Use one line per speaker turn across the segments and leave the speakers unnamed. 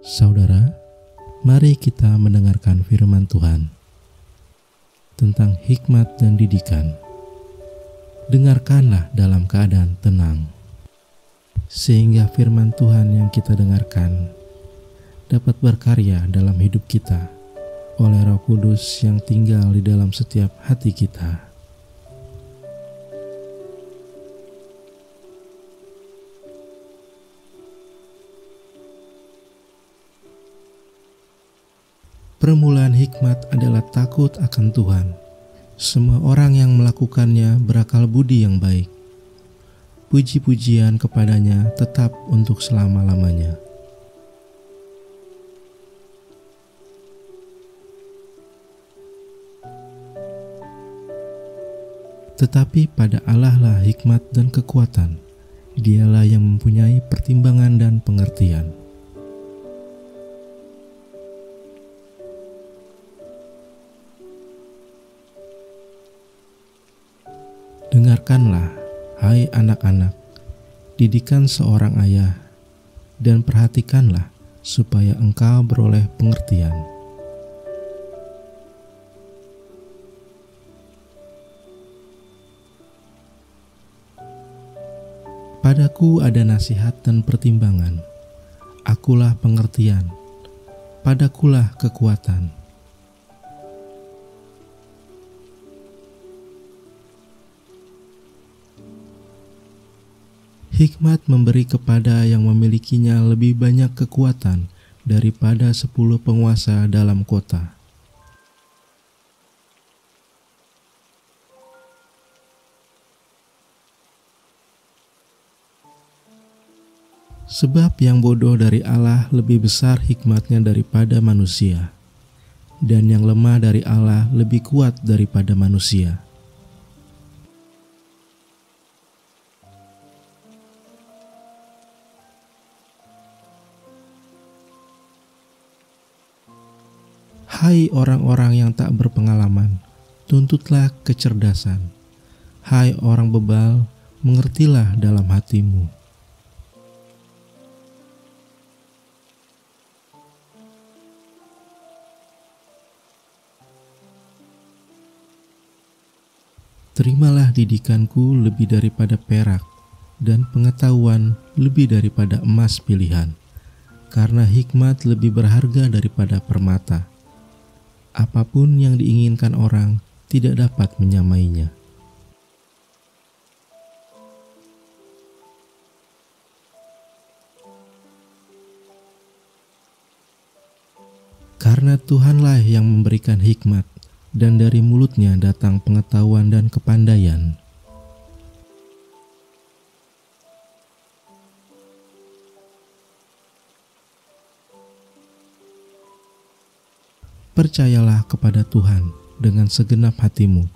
Saudara, mari kita mendengarkan firman Tuhan tentang hikmat dan didikan. Dengarkanlah dalam keadaan tenang, sehingga firman Tuhan yang kita dengarkan dapat berkarya dalam hidup kita oleh Roh Kudus yang tinggal di dalam setiap hati kita. Permulaan hikmat adalah takut akan Tuhan. Semua orang yang melakukannya berakal budi yang baik. Puji-pujian kepadanya tetap untuk selama-lamanya. Tetapi pada Allah lah hikmat dan kekuatan. Dialah yang mempunyai pertimbangan dan pengertian. Dengarkanlah, hai anak-anak, didikan seorang ayah, dan perhatikanlah supaya engkau beroleh pengertian. Padaku ada nasihat dan pertimbangan, akulah pengertian, padakulah kekuatan. Hikmat memberi kepada yang memilikinya lebih banyak kekuatan daripada 10 penguasa dalam kota. Sebab yang bodoh dari Allah lebih besar hikmatnya daripada manusia, dan yang lemah dari Allah lebih kuat daripada manusia. Hai orang-orang yang tak berpengalaman, tuntutlah kecerdasan. Hai orang bebal, mengertilah dalam hatimu. Terimalah didikanku lebih daripada perak, dan pengetahuan lebih daripada emas pilihan, karena hikmat lebih berharga daripada permata. Apapun yang diinginkan orang tidak dapat menyamainya. Karena Tuhanlah yang memberikan hikmat, dan dari mulutnya datang pengetahuan dan kepandaian. Percayalah kepada Tuhan dengan segenap hatimu,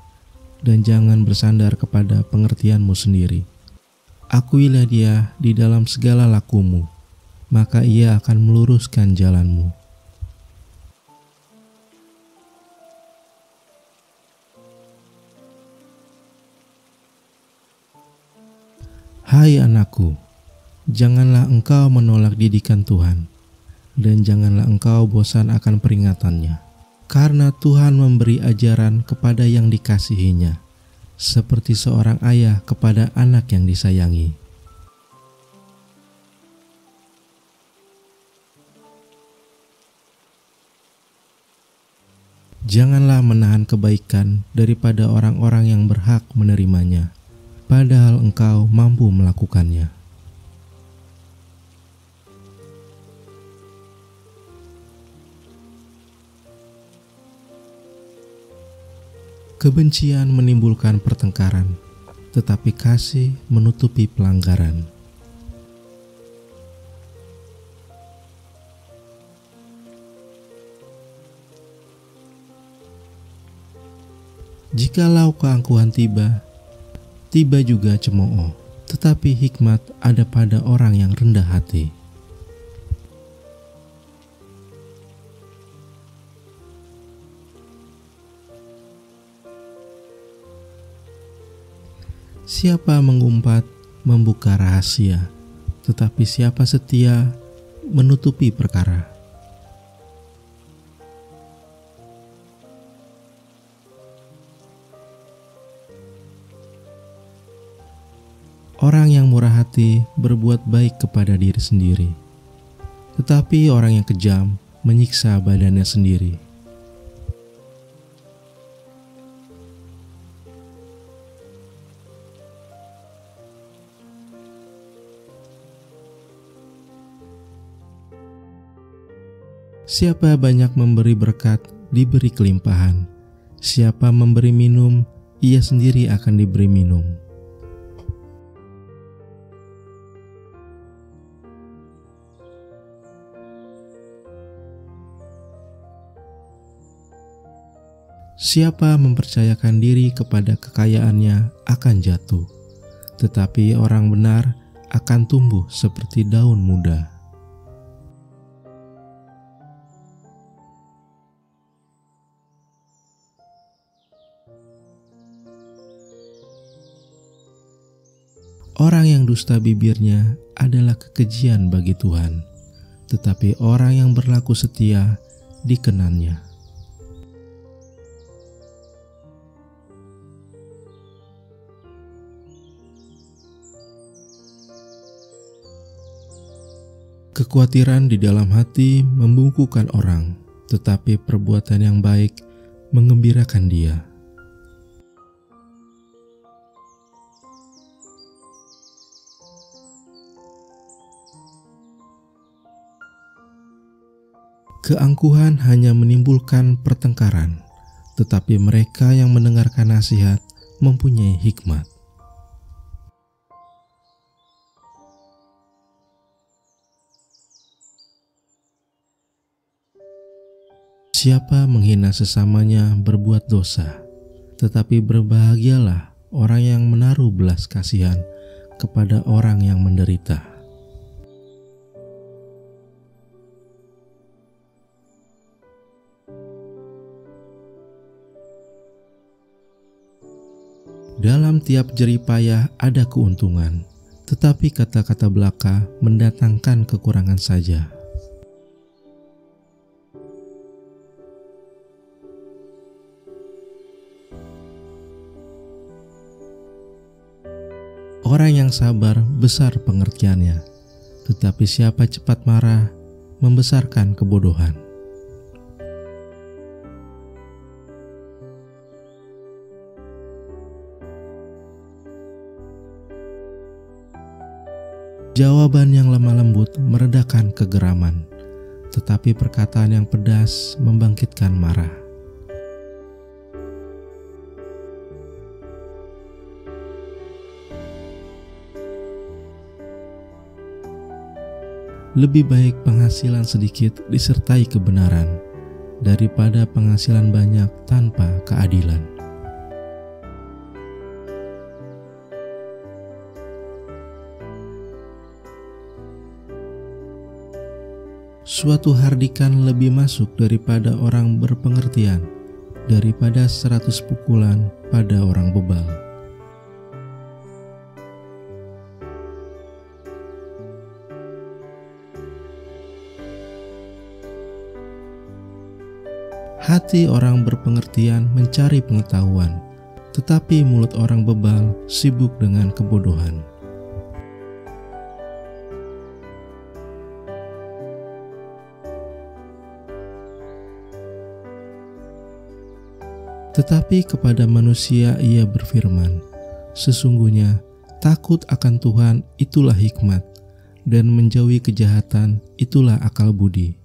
dan jangan bersandar kepada pengertianmu sendiri. Akuilah Dia di dalam segala lakumu, maka Ia akan meluruskan jalanmu. Hai anakku, janganlah engkau menolak didikan Tuhan, dan janganlah engkau bosan akan peringatannya. Karena Tuhan memberi ajaran kepada yang dikasihinya, seperti seorang ayah kepada anak yang disayangi. Janganlah menahan kebaikan daripada orang-orang yang berhak menerimanya, padahal engkau mampu melakukannya. Kebencian menimbulkan pertengkaran, tetapi kasih menutupi pelanggaran. Jikalau keangkuhan tiba, tiba juga cemooh, tetapi hikmat ada pada orang yang rendah hati. Siapa mengumpat, membuka rahasia, tetapi siapa setia, menutupi perkara. Orang yang murah hati berbuat baik kepada diri sendiri, tetapi orang yang kejam menyiksa badannya sendiri. Siapa banyak memberi berkat, diberi kelimpahan. Siapa memberi minum, ia sendiri akan diberi minum. Siapa mempercayakan diri kepada kekayaannya akan jatuh, tetapi orang benar akan tumbuh seperti daun muda. Orang yang dusta bibirnya adalah kekejian bagi Tuhan, tetapi orang yang berlaku setia dikenannya. Kekhawatiran di dalam hati membungkukkan orang, tetapi perbuatan yang baik menggembirakan dia. Keangkuhan hanya menimbulkan pertengkaran, tetapi mereka yang mendengarkan nasihat mempunyai hikmat. Siapa menghina sesamanya berbuat dosa, tetapi berbahagialah orang yang menaruh belas kasihan kepada orang yang menderita. Dalam tiap jerih payah ada keuntungan, tetapi kata-kata belaka mendatangkan kekurangan saja. Orang yang sabar besar pengertiannya, tetapi siapa cepat marah membesarkan kebodohan. Jawaban yang lemah lembut meredakan kegeraman, tetapi perkataan yang pedas membangkitkan marah. Lebih baik penghasilan sedikit disertai kebenaran daripada penghasilan banyak tanpa keadilan. Suatu hardikan lebih masuk daripada orang berpengertian, daripada 100 pukulan pada orang bebal. Hati orang berpengertian mencari pengetahuan, tetapi mulut orang bebal sibuk dengan kebodohan. Tetapi kepada manusia ia berfirman, sesungguhnya takut akan Tuhan itulah hikmat, dan menjauhi kejahatan itulah akal budi.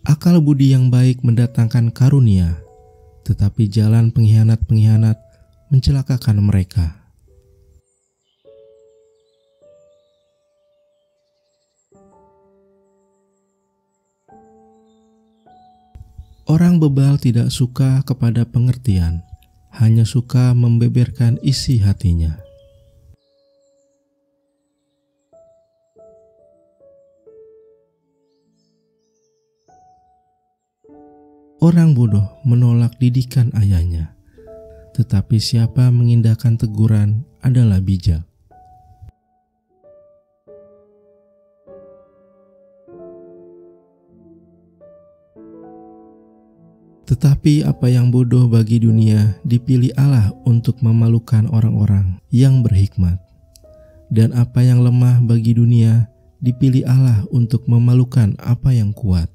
Akal budi yang baik mendatangkan karunia, tetapi jalan pengkhianat-pengkhianat mencelakakan mereka. Orang bebal tidak suka kepada pengertian, hanya suka membeberkan isi hatinya. Orang bodoh menolak didikan ayahnya, tetapi siapa mengindahkan teguran adalah bijak. Tetapi apa yang bodoh bagi dunia dipilih Allah untuk memalukan orang-orang yang berhikmat. Dan apa yang lemah bagi dunia dipilih Allah untuk memalukan apa yang kuat.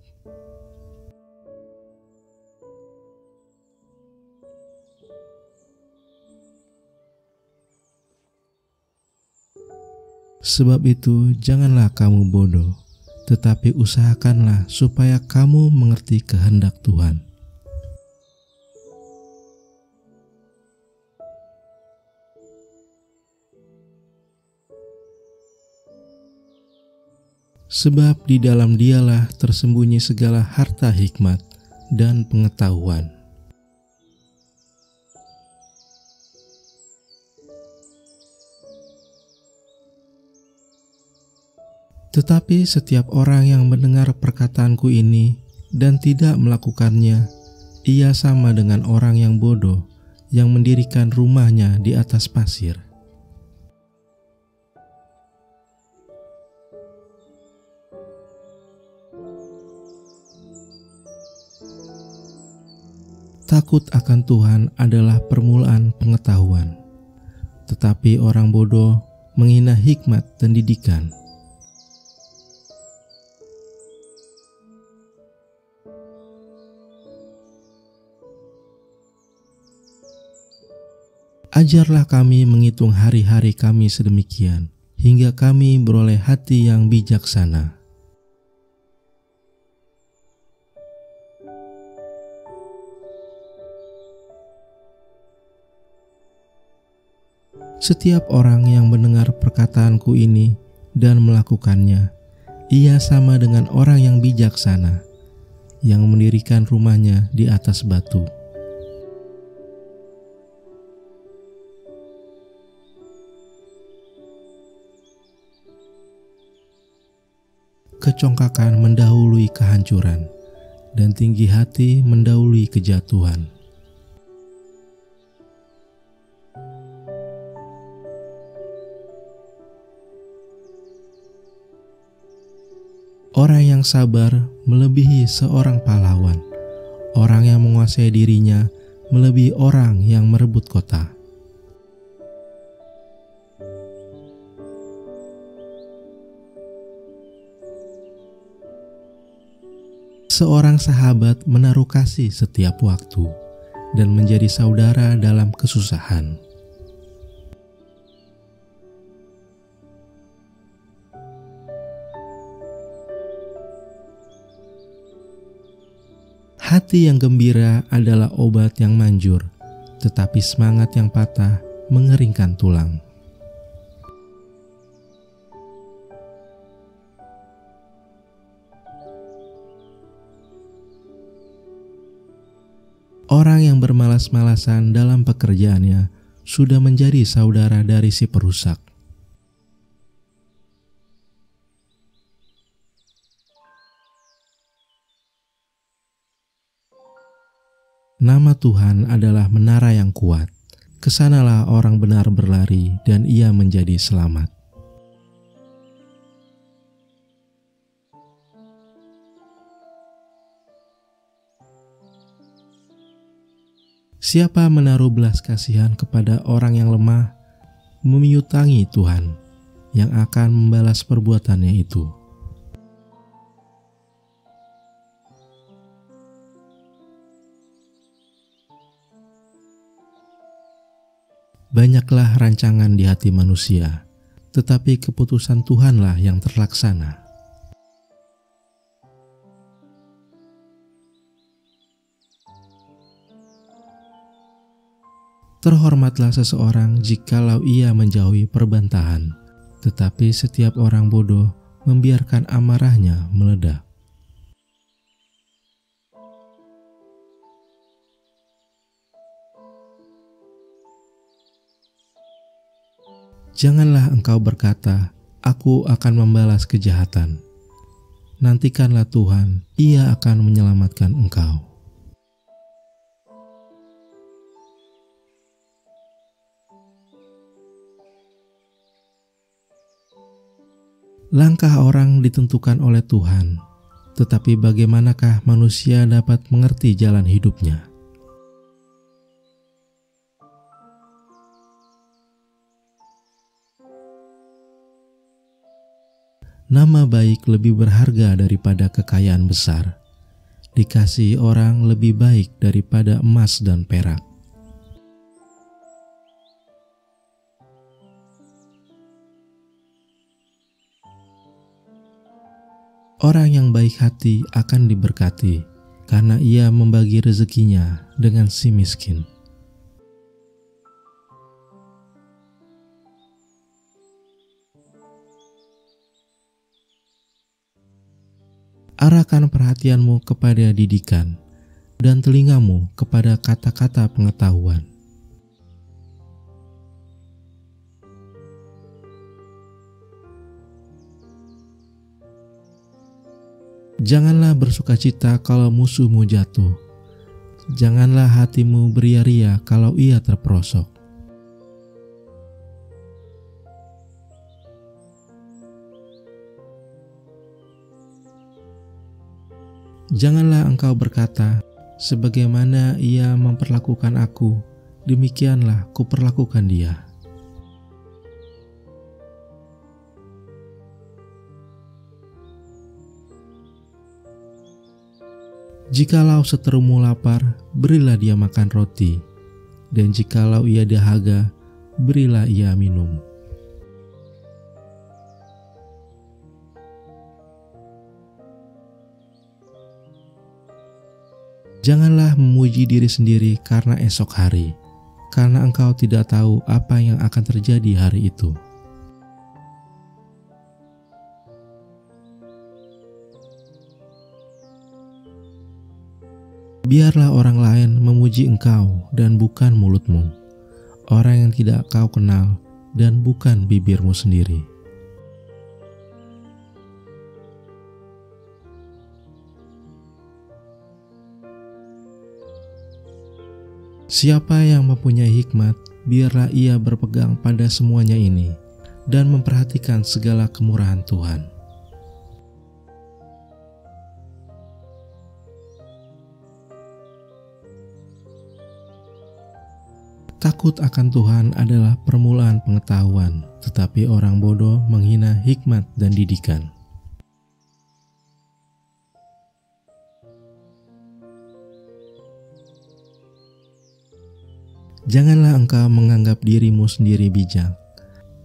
Sebab itu, janganlah kamu bodoh, tetapi usahakanlah supaya kamu mengerti kehendak Tuhan. Sebab di dalam Dialah tersembunyi segala harta hikmat dan pengetahuan. Tetapi setiap orang yang mendengar perkataanku ini dan tidak melakukannya, ia sama dengan orang yang bodoh yang mendirikan rumahnya di atas pasir. Takut akan Tuhan adalah permulaan pengetahuan, tetapi orang bodoh menghina hikmat dan didikan. Ajarlah kami menghitung hari-hari kami sedemikian, hingga kami beroleh hati yang bijaksana. Setiap orang yang mendengar perkataanku ini dan melakukannya, ia sama dengan orang yang bijaksana, yang mendirikan rumahnya di atas batu. Kecongkakan mendahului kehancuran, dan tinggi hati mendahului kejatuhan. Orang yang sabar melebihi seorang pahlawan. Orang yang menguasai dirinya melebihi orang yang merebut kota. Seorang sahabat menaruh kasih setiap waktu dan menjadi saudara dalam kesusahan. Hati yang gembira adalah obat yang manjur, tetapi semangat yang patah mengeringkan tulang. Orang yang bermalas-malasan dalam pekerjaannya sudah menjadi saudara dari si perusak. Nama Tuhan adalah menara yang kuat. Kesanalah orang benar berlari dan ia menjadi selamat. Siapa menaruh belas kasihan kepada orang yang lemah, memiutangi Tuhan yang akan membalas perbuatannya itu. Banyaklah rancangan di hati manusia, tetapi keputusan Tuhanlah yang terlaksana. Terhormatlah seseorang jikalau ia menjauhi perbantahan, tetapi setiap orang bodoh membiarkan amarahnya meledak. Janganlah engkau berkata, "Aku akan membalas kejahatan." Nantikanlah Tuhan, Ia akan menyelamatkan engkau. Langkah orang ditentukan oleh Tuhan, Tetapi bagaimanakah manusia dapat mengerti jalan hidupnya? Nama baik lebih berharga daripada kekayaan besar. Dikasihi orang lebih baik daripada emas dan perak. Orang yang baik hati akan diberkati, karena ia membagi rezekinya dengan si miskin. Arahkan perhatianmu kepada didikan, dan telingamu kepada kata-kata pengetahuan. Janganlah bersukacita kalau musuhmu jatuh. Janganlah hatimu beria-ria kalau ia terperosok. Janganlah engkau berkata, sebagaimana ia memperlakukan aku, demikianlah kuperlakukan dia. Jikalau seterumu lapar, berilah dia makan roti, dan jikalau ia dahaga, berilah ia minum. Janganlah memuji diri sendiri karena esok hari, karena engkau tidak tahu apa yang akan terjadi hari itu. Biarlah orang lain memuji engkau dan bukan mulutmu, orang yang tidak kau kenal dan bukan bibirmu sendiri. Siapa yang mempunyai hikmat, biarlah ia berpegang pada semuanya ini dan memperhatikan segala kemurahan Tuhan. Takut akan Tuhan adalah permulaan pengetahuan, tetapi orang bodoh menghina hikmat dan didikan. Janganlah engkau menganggap dirimu sendiri bijak.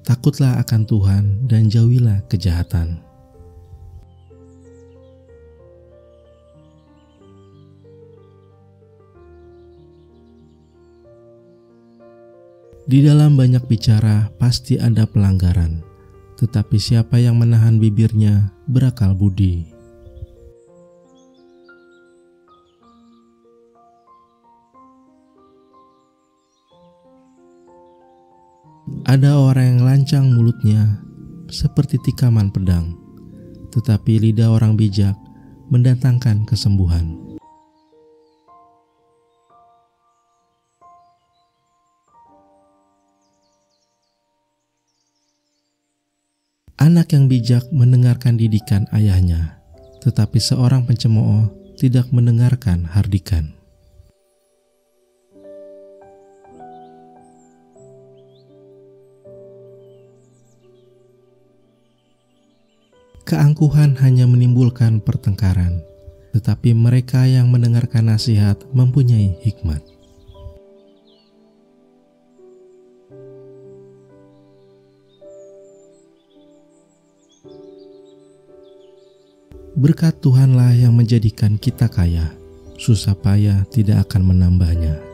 Takutlah akan Tuhan dan jauhilah kejahatan. Di dalam banyak bicara pasti ada pelanggaran, tetapi siapa yang menahan bibirnya berakal budi. Ada orang yang lancang mulutnya seperti tikaman pedang, tetapi lidah orang bijak mendatangkan kesembuhan. Anak yang bijak mendengarkan didikan ayahnya, tetapi seorang pencemooh tidak mendengarkan hardikan. Keangkuhan hanya menimbulkan pertengkaran, tetapi mereka yang mendengarkan nasihat mempunyai hikmat. Berkat Tuhanlah yang menjadikan kita kaya, susah payah tidak akan menambahnya.